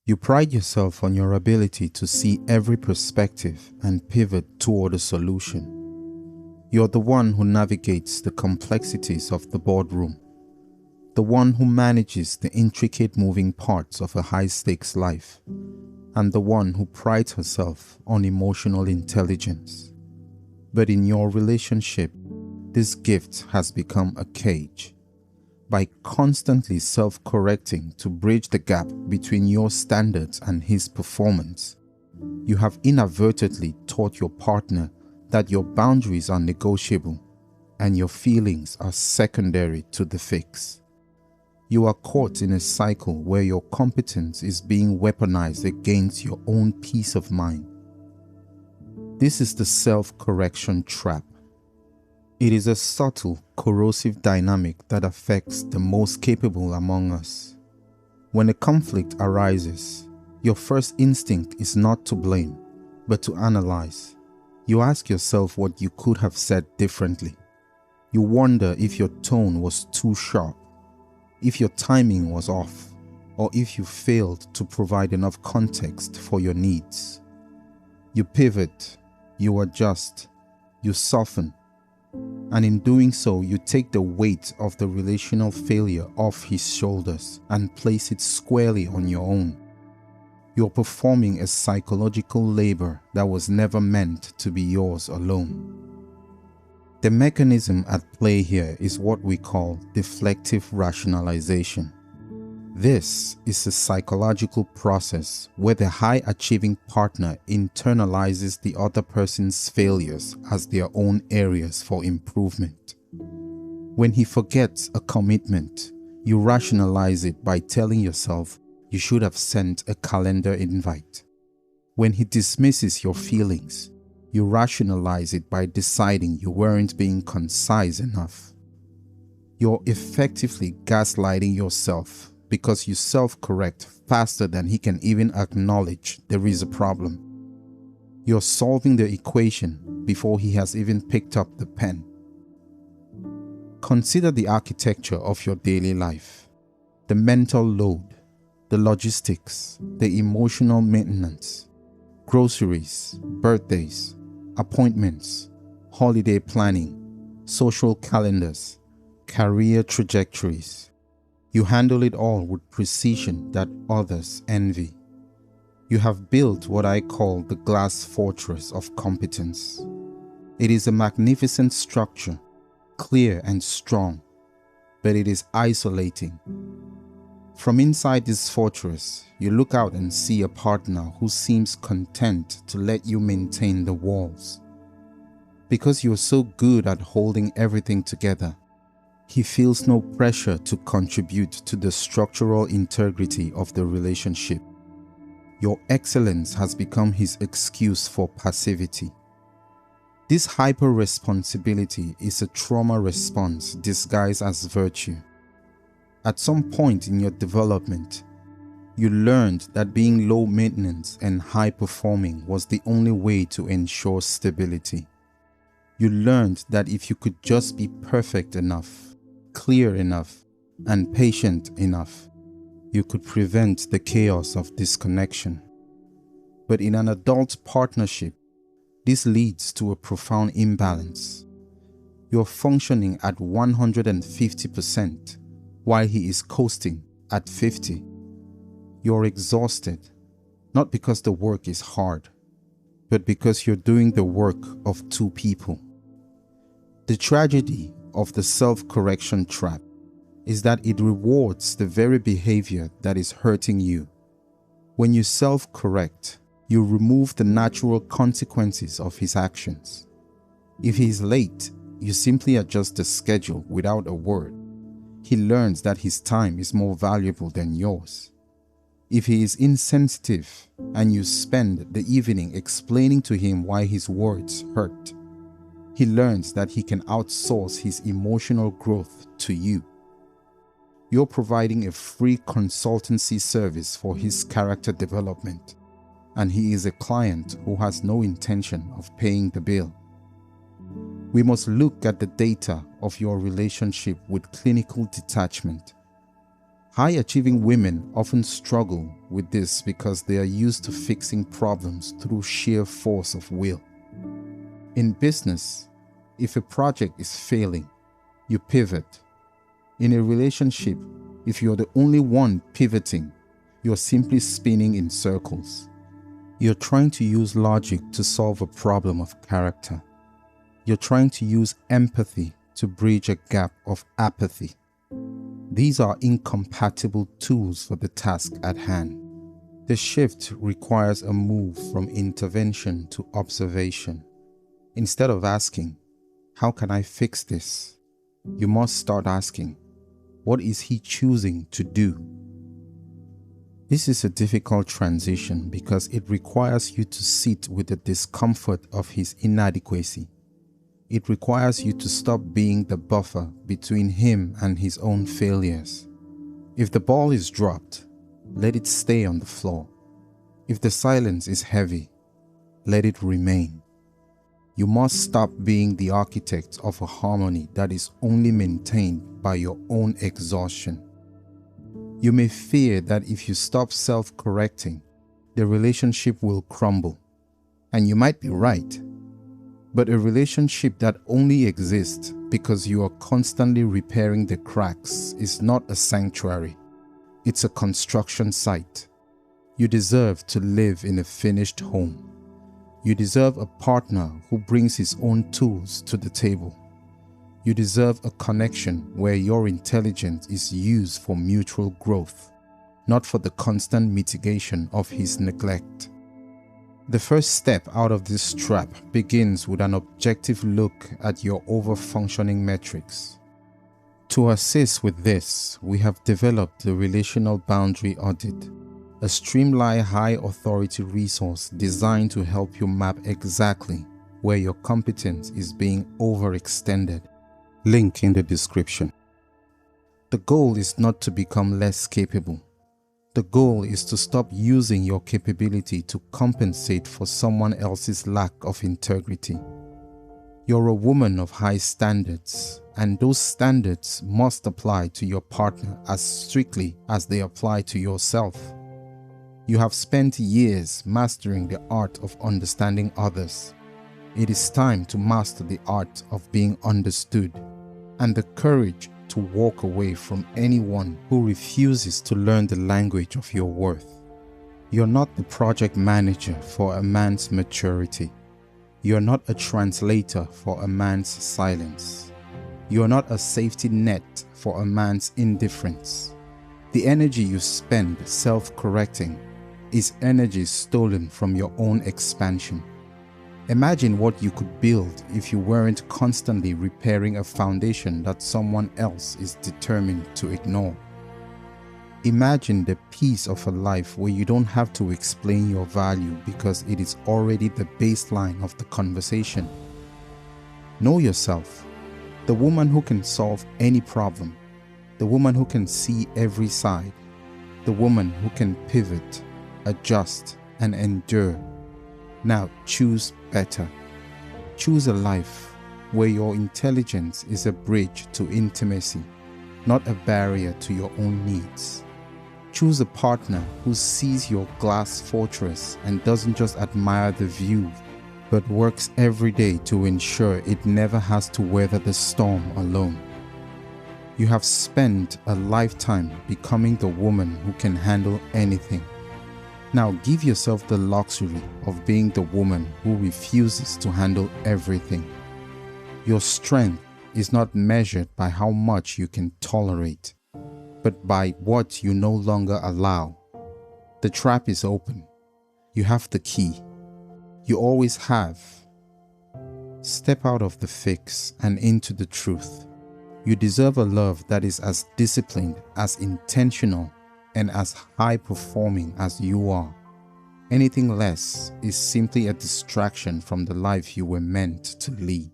You pride yourself on your ability to see every perspective and pivot toward a solution. You're the one who navigates the complexities of the boardroom, the one who manages the intricate moving parts of a high-stakes life, and the one who prides herself on emotional intelligence. But in your relationship, this gift has become a cage. By constantly self-correcting to bridge the gap between your standards and his performance, you have inadvertently taught your partner that your boundaries are negotiable and your feelings are secondary to the fix. You are caught in a cycle where your competence is being weaponized against your own peace of mind. This is the self-correction trap. It is a subtle, corrosive dynamic that affects the most capable among us. When a conflict arises, your first instinct is not to blame, but to analyze. You ask yourself what you could have said differently. You wonder if your tone was too sharp, if your timing was off, or if you failed to provide enough context for your needs. You pivot, you adjust, you soften, and in doing so, you take the weight of the relational failure off his shoulders and place it squarely on your own. You're performing a psychological labor that was never meant to be yours alone. The mechanism at play here is what we call deflective rationalization. This is a psychological process where the high-achieving partner internalizes the other person's failures as their own areas for improvement. When he forgets a commitment, you rationalize it by telling yourself you should have sent a calendar invite. When he dismisses your feelings, you rationalize it by deciding you weren't being concise enough. You're effectively gaslighting yourself because you self-correct faster than he can even acknowledge there is a problem. You're solving the equation before he has even picked up the pen. Consider the architecture of your daily life, the mental load, the logistics, the emotional maintenance, groceries, birthdays, appointments, holiday planning, social calendars, career trajectories. You handle it all with precision that others envy. You have built what I call the glass fortress of competence. It is a magnificent structure, clear and strong, but it is isolating. From inside this fortress, you look out and see a partner who seems content to let you maintain the walls. Because you're so good at holding everything together, he feels no pressure to contribute to the structural integrity of the relationship. Your excellence has become his excuse for passivity. This hyper-responsibility is a trauma response disguised as virtue. At some point in your development, you learned that being low maintenance and high performing was the only way to ensure stability. You learned that if you could just be perfect enough, clear enough, and patient enough, you could prevent the chaos of disconnection. But in an adult partnership, this leads to a profound imbalance. You're functioning at 150% while he is coasting at 50%. You're exhausted, not because the work is hard, but because you're doing the work of two people. The tragedy of the self-correction trap is that it rewards the very behavior that is hurting you. When you self-correct, you remove the natural consequences of his actions. If he is late, you simply adjust the schedule without a word. He learns that his time is more valuable than yours. If he is insensitive and you spend the evening explaining to him why his words hurt, he learns that he can outsource his emotional growth to you. You're providing a free consultancy service for his character development, and he is a client who has no intention of paying the bill. We must look at the data of your relationship with clinical detachment. High-achieving women often struggle with this because they are used to fixing problems through sheer force of will. In business, if a project is failing, you pivot. In a relationship, if you're the only one pivoting, you're simply spinning in circles. You're trying to use logic to solve a problem of character. You're trying to use empathy to bridge a gap of apathy. These are incompatible tools for the task at hand. The shift requires a move from intervention to observation. Instead of asking, "How can I fix this?" you must start asking, "What is he choosing to do?" This is a difficult transition because it requires you to sit with the discomfort of his inadequacy. It requires you to stop being the buffer between him and his own failures. If the ball is dropped, let it stay on the floor. If the silence is heavy, let it remain. You must stop being the architect of a harmony that is only maintained by your own exhaustion. You may fear that if you stop self-correcting, the relationship will crumble. And you might be right. But a relationship that only exists because you are constantly repairing the cracks is not a sanctuary. It's a construction site. You deserve to live in a finished home. You deserve a partner who brings his own tools to the table. You deserve a connection where your intelligence is used for mutual growth, not for the constant mitigation of his neglect. The first step out of this trap begins with an objective look at your over-functioning metrics. To assist with this, we have developed the Relational Boundary Audit, a streamlined high-authority resource designed to help you map exactly where your competence is being overextended. Link in the description. The goal is not to become less capable. The goal is to stop using your capability to compensate for someone else's lack of integrity. You're a woman of high standards, and those standards must apply to your partner as strictly as they apply to yourself. You have spent years mastering the art of understanding others. It is time to master the art of being understood and the courage to walk away from anyone who refuses to learn the language of your worth. You're not the project manager for a man's maturity. You're not a translator for a man's silence. You're not a safety net for a man's indifference. The energy you spend self-correcting is energy stolen from your own expansion. Imagine what you could build if you weren't constantly repairing a foundation that someone else is determined to ignore. Imagine the peace of a life where you don't have to explain your value because it is already the baseline of the conversation. Know yourself, the woman who can solve any problem, the woman who can see every side, the woman who can pivot, adjust, and endure. Now choose better. Choose a life where your intelligence is a bridge to intimacy, not a barrier to your own needs. Choose a partner who sees your glass fortress and doesn't just admire the view, but works every day to ensure it never has to weather the storm alone. You have spent a lifetime becoming the woman who can handle anything. Now give yourself the luxury of being the woman who refuses to handle everything. Your strength is not measured by how much you can tolerate, but by what you no longer allow. The trap is open. You have the key. You always have. Step out of the fix and into the truth. You deserve a love that is as disciplined, as intentional, and as high-performing as you are. Anything less is simply a distraction from the life you were meant to lead.